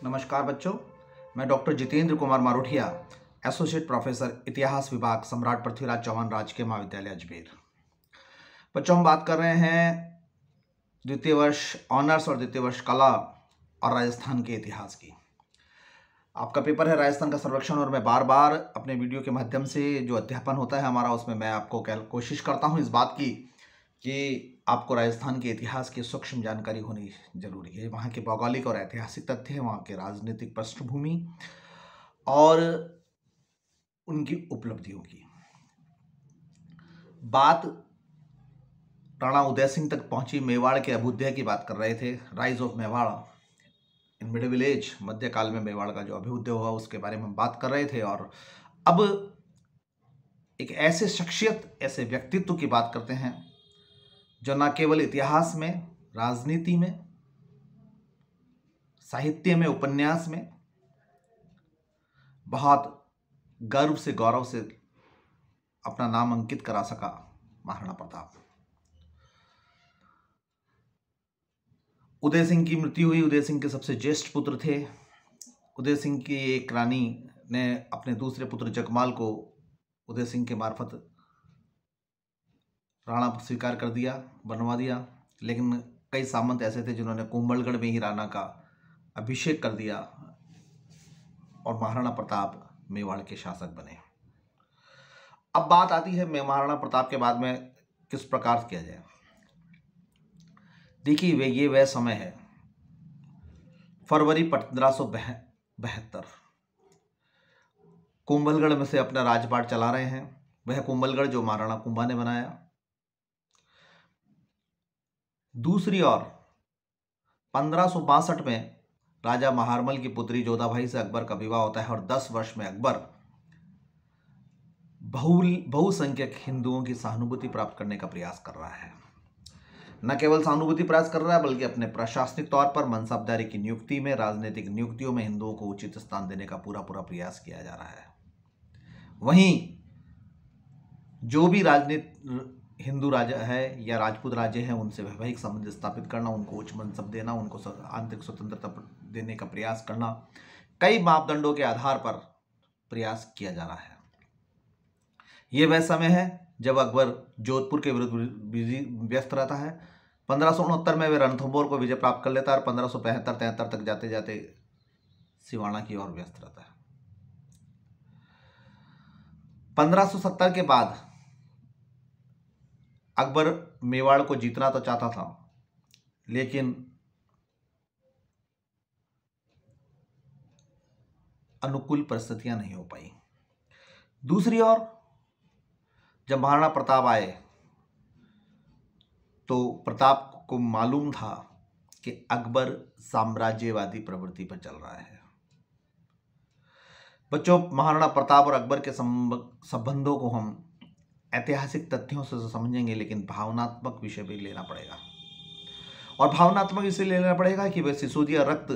नमस्कार बच्चों, मैं doctor Jitendra Kumar Marothia, associate professor इतिहास विभाग, सम्राट पृथ्वीराज चौहान राजकीय महाविद्यालय अजमेर। बच्चों, हम बात कर रहे हैं द्वितीय वर्ष ऑनर्स और द्वितीय वर्ष कला और राजस्थान के इतिहास की। आपका पेपर है राजस्थान का सर्वेक्षण और मैं बार बार अपने वीडियो के माध्यम से जो अध्यापन होता है हमारा, उसमें मैं आपको कोशिश करता हूँ इस बात की कि आपको राजस्थान के इतिहास की सूक्ष्म जानकारी होनी जरूरी है। वहाँ के भौगोलिक और ऐतिहासिक तथ्य, वहाँ के राजनीतिक पृष्ठभूमि और उनकी उपलब्धियों की बात राणा उदय सिंह तक पहुंची। मेवाड़ के अभ्युदय की बात कर रहे थे, rise of Mewar in middle age, मध्यकाल में मेवाड़ का जो अभ्युदय हुआ उसके बारे में हम बात कर रहे थे। और अब एक ऐसे शख्सियत, ऐसे व्यक्तित्व की बात करते हैं जो न केवल इतिहास में, राजनीति में, साहित्य में, उपन्यास में बहुत गर्व से, गौरव से अपना नाम अंकित करा सका, महाराणा प्रताप। उदय सिंह की मृत्यु हुई। उदय सिंह के सबसे ज्येष्ठ पुत्र थे। उदय सिंह की एक रानी ने अपने दूसरे पुत्र जगमाल को उदय सिंह के मार्फत राणा स्वीकार कर दिया, बनवा दिया। लेकिन कई सामंत ऐसे थे जिन्होंने कुंभलगढ़ में ही राणा का अभिषेक कर दिया और महाराणा प्रताप मेवाड़ के शासक बने। अब बात आती है महाराणा प्रताप के बाद में किस प्रकार किया जाए। देखिए, ये वह समय है, फरवरी 1572। कुंभलगढ़ में से अपना राजपाट चला रहे हैं। वह कुंभलगढ़ जो महाराणा कुंभा ने बनाया। दूसरी ओर 1562 में राजा महारमल की पुत्री जोधाबाई से अकबर का विवाह होता है और 10 वर्ष में अकबर बहुसंख्यक हिंदुओं की सहानुभूति प्राप्त करने का प्रयास कर रहा है। न केवल सहानुभूति प्राप्त कर रहा है बल्कि अपने प्रशासनिक तौर पर मनसबदारी की नियुक्ति में, राजनीतिक नियुक्तियों में हिंदुओं को उचित स्थान देने का पूरा प्रयास किया जा रहा है। वहीं जो भी राजनीति हिंदू राजा है या राजपूत राजे हैं, उनसे वैवाहिक संबंध स्थापित करना, उनको उच्च मनसब देना, उनको आंतरिक स्वतंत्रता देने का प्रयास करना, कई मापदंडों के आधार पर प्रयास किया जा रहा है। यह वह समय है जब अकबर जोधपुर के विरुद्ध व्यस्त रहता है। 1569 में वे रणथंभौर को विजय प्राप्त कर लेता है और 1573 तक जाते जाते सिवाना की ओर व्यस्त रहता है। 1570 के बाद अकबर मेवाड़ को जीतना तो चाहता था, लेकिन अनुकूल परिस्थितियां नहीं हो पाई। दूसरी ओर जब महाराणा प्रताप आए तो प्रताप को मालूम था कि अकबर साम्राज्यवादी प्रवृत्ति पर चल रहा है। बच्चों, महाराणा प्रताप और अकबर के संबंधों को हम ऐतिहासिक तथ्यों से समझेंगे, लेकिन भावनात्मक विषय भी लेना पड़ेगा। और भावनात्मक इसलिए लेना पड़ेगा कि वह सिसोदिया रक्त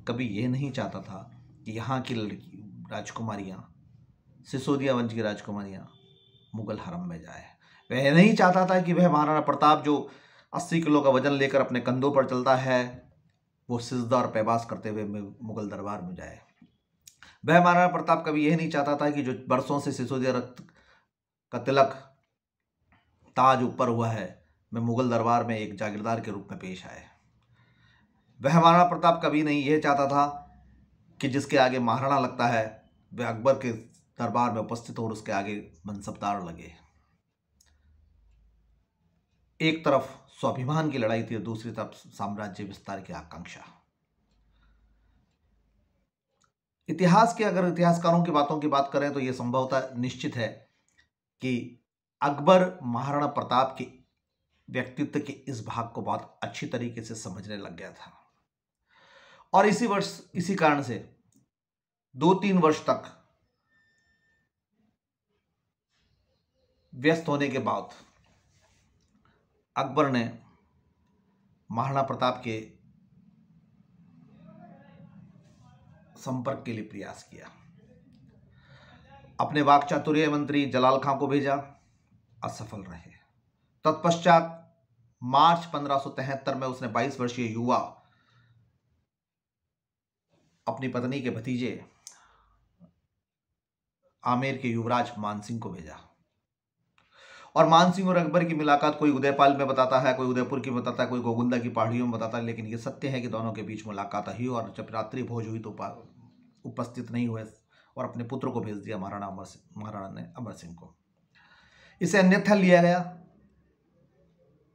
कभी यह नहीं चाहता था कि यहाँ की राजकुमारियाँ, सिसोदिया वंश की राजकुमारियाँ मुगल हरम में जाए। वह नहीं चाहता था कि वह महाराणा प्रताप जो 80 किलो का वजन लेकर अपने कंधों पर चलता है, वो सिजदा और पैबास करते हुए मुगल दरबार में जाए। वह महाराणा प्रताप कभी यह नहीं चाहता था कि जो बरसों से सिसोदिया रक्त का तिलक, ताज ऊपर हुआ है, मैं मुगल दरबार में एक जागीरदार के रूप में पेश आए। वह महाराणा प्रताप कभी नहीं यह चाहता था कि जिसके आगे महाराणा लगता है वह अकबर के दरबार में उपस्थित हो और उसके आगे मनसबदार लगे। एक तरफ स्वाभिमान की लड़ाई थी और दूसरी तरफ साम्राज्य विस्तार की आकांक्षा। इतिहास के, अगर इतिहासकारों की बातों की बात करें तो यह संभवतः निश्चित है कि अकबर महाराणा प्रताप के व्यक्तित्व के इस भाग को बहुत अच्छी तरीके से समझने लग गया था और इसी कारण से 2-3 वर्ष तक व्यस्त होने के बाद अकबर ने महाराणा प्रताप के संपर्क के लिए प्रयास किया। अपने वाक्चातुर्य मंत्री जलाल खां को भेजा, असफल रहे। तत्पश्चात मार्च 1573 में उसने 22 वर्षीय युवा अपनी पत्नी के भतीजे आमेर के युवराज मानसिंह को भेजा। और मानसिंह और अकबर की मुलाकात कोई उदयपाल में बताता है, कोई उदयपुर की बताता है, कोई गोगुंदा की पहाड़ियों में बताता है, लेकिन ये सत्य है कि दोनों के बीच मुलाकात हुई और जब रात्रि भोज हुई तो उपस्थित नहीं हुए और अपने पुत्र को भेज दिया महाराणा ने अमर सिंह को। इसे अन्यथा लिया गया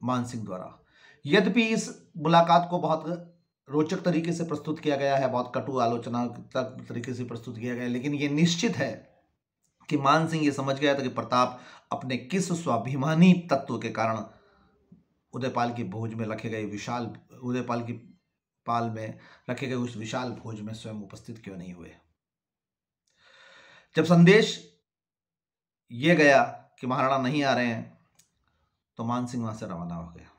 मानसिंह द्वारा। यद्यपि इस मुलाकात को बहुत रोचक तरीके से प्रस्तुत किया गया है, बहुत कटु आलोचना तरीके से प्रस्तुत किया गया है, लेकिन यह निश्चित है कि मानसिंह ये समझ गया था कि प्रताप अपने किस स्वाभिमानी तत्व के कारण उदयपाल की भोज में रखे गए उदयपाल की पाल में रखे गए उस विशाल भोज में स्वयं उपस्थित क्यों नहीं हुए। जब संदेश ये गया कि महाराणा नहीं आ रहे हैं तो मानसिंह वहां से रवाना हो गया।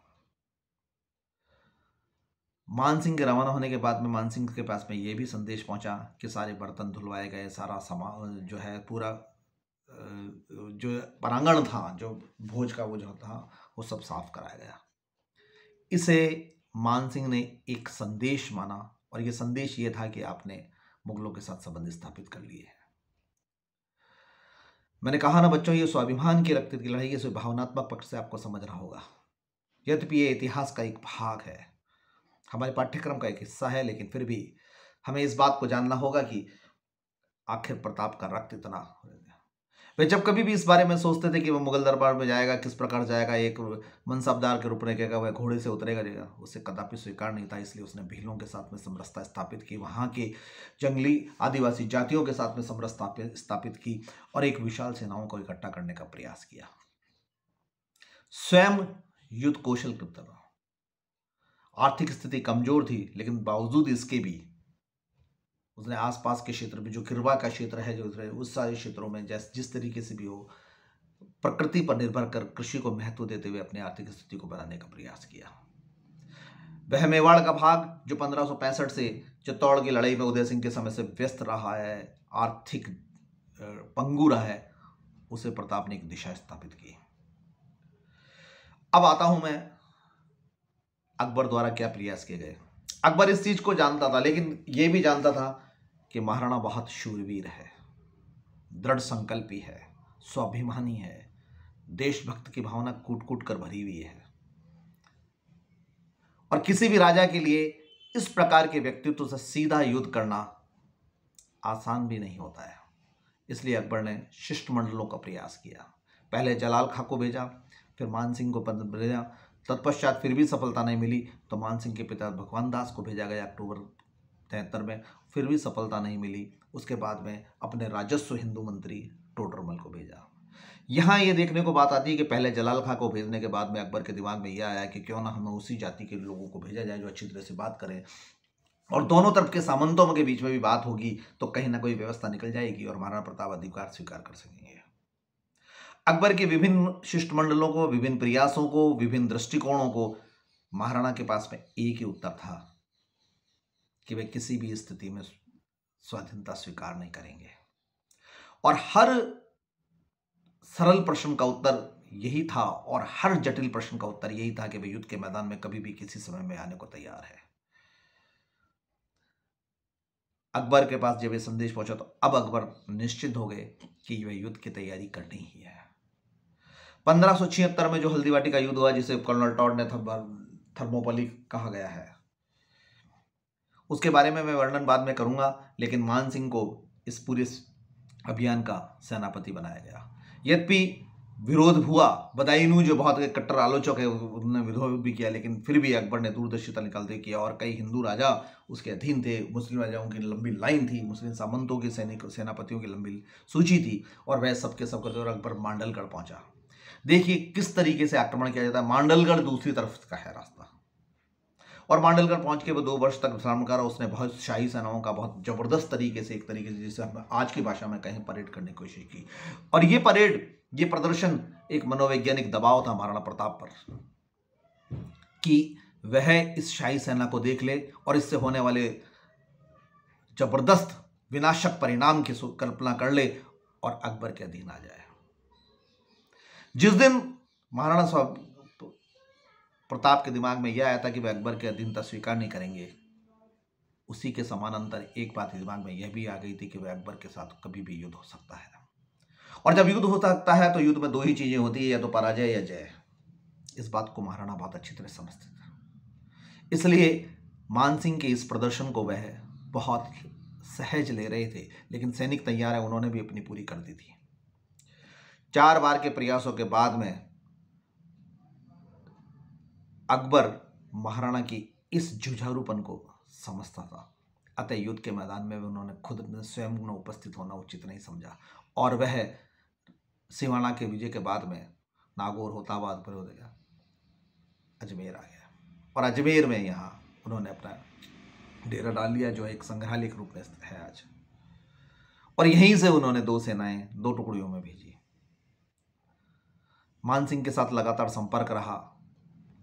मानसिंह के रवाना होने के बाद में मानसिंह के पास में ये भी संदेश पहुंचा कि सारे बर्तन धुलवाए गए, सारा सामान जो है पूरा जो प्रांगण था, जो भोज का वो जो था, वो सब साफ कराया गया। इसे मानसिंह ने एक संदेश माना और ये संदेश ये था कि आपने मुगलों के साथ संबंध स्थापित कर लिए हैं। मैंने कहा ना बच्चों, ये स्वाभिमान की रक्त की लड़ाई, ये भावनात्मक पक्ष से आपको समझना होगा। यद्यपि ये इतिहास का एक भाग है, हमारे पाठ्यक्रम का एक हिस्सा है, लेकिन फिर भी हमें इस बात को जानना होगा कि आखिर प्रताप का रक्त इतना। वे जब कभी भी इस बारे में सोचते थे कि वह मुगल दरबार में जाएगा, किस प्रकार जाएगा, एक मनसबदार के रूप में रहेगा, वह घोड़े से उतरेगा जाएगा, उसे कदापि स्वीकार नहीं था। इसलिए उसने भीलों के साथ में समरसता स्थापित की, वहाँ के जंगली आदिवासी जातियों के साथ में समरसता स्थापित की और एक विशाल सेनाओं को इकट्ठा करने का प्रयास किया। स्वयं युद्ध कौशल की तरह, आर्थिक स्थिति कमजोर थी, लेकिन बावजूद इसके भी उसने आसपास के क्षेत्र में, जो किरवा का क्षेत्र है, जो उस सारे क्षेत्रों में जिस तरीके से भी हो, प्रकृति पर निर्भर कर कृषि को महत्व देते हुए अपनी आर्थिक स्थिति को बनाने का प्रयास किया। वह मेवाड़ का भाग जो 1565 से चित्तौड़ की लड़ाई में उदय सिंह के समय से व्यस्त रहा है, आर्थिक पंगु रहा है, उसे प्रताप ने एक दिशा स्थापित की। अब आता हूं मैं अकबर द्वारा क्या प्रयास किए गए। अकबर इस चीज को जानता था, लेकिन यह भी जानता था कि महाराणा बहुत शूरवीर है, दृढ़ संकल्पी है, स्वाभिमानी है, देशभक्त की भावना कूट कूट कर भरी हुई है और किसी भी राजा के लिए इस प्रकार के व्यक्तित्व से सीधा युद्ध करना आसान भी नहीं होता है। इसलिए अकबर ने शिष्टमंडलों का प्रयास किया। पहले जलाल खां को भेजा, फिर मानसिंह को भेजा। तत्पश्चात फिर भी सफलता नहीं मिली तो मानसिंह के पिता भगवान दास को भेजा गया अक्टूबर 73 में, फिर भी सफलता नहीं मिली। उसके बाद में अपने राजस्व हिंदू मंत्री टोडरमल को भेजा। यहाँ ये देखने को बात आती है कि पहले जलाल खां को भेजने के बाद में अकबर के दिमाग में यह आया कि क्यों ना हमें उसी जाति के लोगों को भेजा जाए जो अच्छी तरह से बात करें और दोनों तरफ के सामंतों के बीच में भी बात होगी तो कहीं ना कोई व्यवस्था निकल जाएगी और महाराणा प्रताप अधिकार स्वीकार कर सकेंगे। अकबर के विभिन्न शिष्टमंडलों को, विभिन्न प्रयासों को, विभिन्न दृष्टिकोणों को महाराणा के पास में एक ही उत्तर था कि वे किसी भी स्थिति में स्वाधीनता स्वीकार नहीं करेंगे। और हर सरल प्रश्न का उत्तर यही था और हर जटिल प्रश्न का उत्तर यही था कि वे युद्ध के मैदान में कभी भी किसी समय में आने को तैयार है। अकबर के पास जब ये संदेश पहुंचा तो अब अकबर निश्चित हो गए कि वह युद्ध की तैयारी करनी ही है। 1576 में जो हल्दीवाटी का युद्ध हुआ, जिसे कर्नल टॉड ने थर्मोपली कहा गया है, उसके बारे में मैं वर्णन बाद में करूंगा, लेकिन मानसिंह को इस पूरे अभियान का सेनापति बनाया गया। यद्यपि विरोध हुआ, बदायूं जो बहुत कट्टर आलोचक है उन्होंने विरोध भी किया, लेकिन फिर भी अकबर ने दूरदर्शिता निकालते किया और कई हिंदू राजा उसके अधीन थे। मुस्लिम राजाओं की लंबी लाइन थी, मुस्लिम सामंतों के सेनापतियों की लंबी सूची थी और वह सबके सब करते और अकबर मांडलगढ़ पहुंचा। देखिए किस तरीके से आक्रमण किया जाता है। मांडलगढ़ दूसरी तरफ का है रास्ता और मांडलगढ़ पहुंच के वो 2 वर्ष तक विश्राम करा। उसने बहुत शाही सेनाओं का बहुत जबरदस्त तरीके से, एक तरीके से जिसे हम आज की भाषा में कहीं, परेड करने की कोशिश की। और ये परेड, ये प्रदर्शन एक मनोवैज्ञानिक दबाव था महाराणा प्रताप पर कि वह इस शाही सेना को देख ले और इससे होने वाले जबरदस्त विनाशक परिणाम की कल्पना कर ले और अकबर के अधीन आ जाए। जिस दिन महाराणा प्रताप के दिमाग में यह आया था कि वह अकबर के अधीनता स्वीकार नहीं करेंगे, उसी के समानांतर एक बात दिमाग में यह भी आ गई थी कि वह अकबर के साथ कभी भी युद्ध हो सकता है, और जब युद्ध हो सकता है तो युद्ध में दो ही चीजें होती है, या तो पराजय या जय। इस बात को महाराणा बहुत अच्छी तरह समझते थे, इसलिए मानसिंह के इस प्रदर्शन को वह बहुत सहज ले रहे थे, लेकिन सैनिक तैयार है, उन्होंने भी अपनी पूरी कर दी थी। 4 बार के प्रयासों के बाद में अकबर महाराणा की इस जुझारूपन को समझता था, अतः युद्ध के मैदान में उन्होंने खुद स्वयं न उपस्थित होना उचित नहीं समझा, और वह सिवाना के विजय के बाद में नागौर होता बाद पर अजमेर आ गया, और अजमेर में यहाँ उन्होंने अपना डेरा डाल लिया, जो एक संग्रहालय के रूप में है आज, और यहीं से उन्होंने 2 सेनाएं 2 टुकड़ियों में भेजी। मानसिंह के साथ लगातार संपर्क रहा,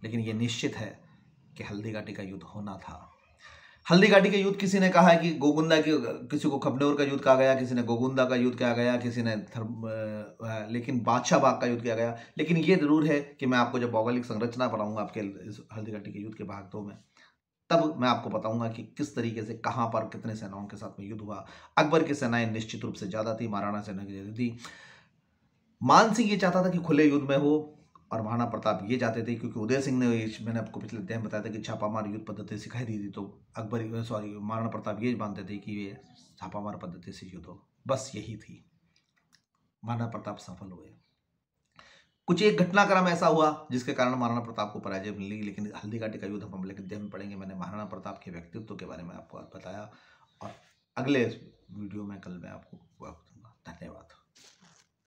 लेकिन यह निश्चित है कि हल्दी घाटी का युद्ध होना था। हल्दी घाटी का युद्ध किसी ने कहा है कि गोगुंदा की, किसी को खबनौर का युद्ध कहा गया, किसी ने गोगुंदा का युद्ध कहा गया, किसी ने लेकिन बादशाह बाग का युद्ध किया गया। लेकिन ये जरूर है कि मैं आपको जब भौगोलिक संरचना पढ़ाऊंगा आपके हल्दी घाटी के युद्ध के भाग 2 में, तब मैं आपको बताऊंगा कि किस तरीके से कहां पर कितने सेनाओं के साथ में युद्ध हुआ। अकबर की सेनाएं निश्चित रूप से ज्यादा थी, महाराणा सेना की ज्यादा थी। मानसिंह ये चाहता था कि खुले युद्ध में हो, और महाराणा प्रताप ये चाहते थे, क्योंकि उदय सिंह ने, मैंने आपको पिछले अध्याय में बताया था कि छापामार युद्ध पद्धति सिखाई दी थी, तो महाराणा प्रताप ये मानते थे कि ये छापामार पद्धति से युद्ध हो। बस यही थी, महाराणा प्रताप सफल हुए। कुछ एक घटनाक्रम ऐसा हुआ जिसके कारण महाराणा प्रताप को पराजय मिली, लेकिन हल्दी घाटी का युद्ध हम अगले अध्याय में पढ़ेंगे। मैंने महाराणा प्रताप के व्यक्तित्व के बारे में आपको बताया, और अगले वीडियो में कल मैं आपको दूंगा। धन्यवाद।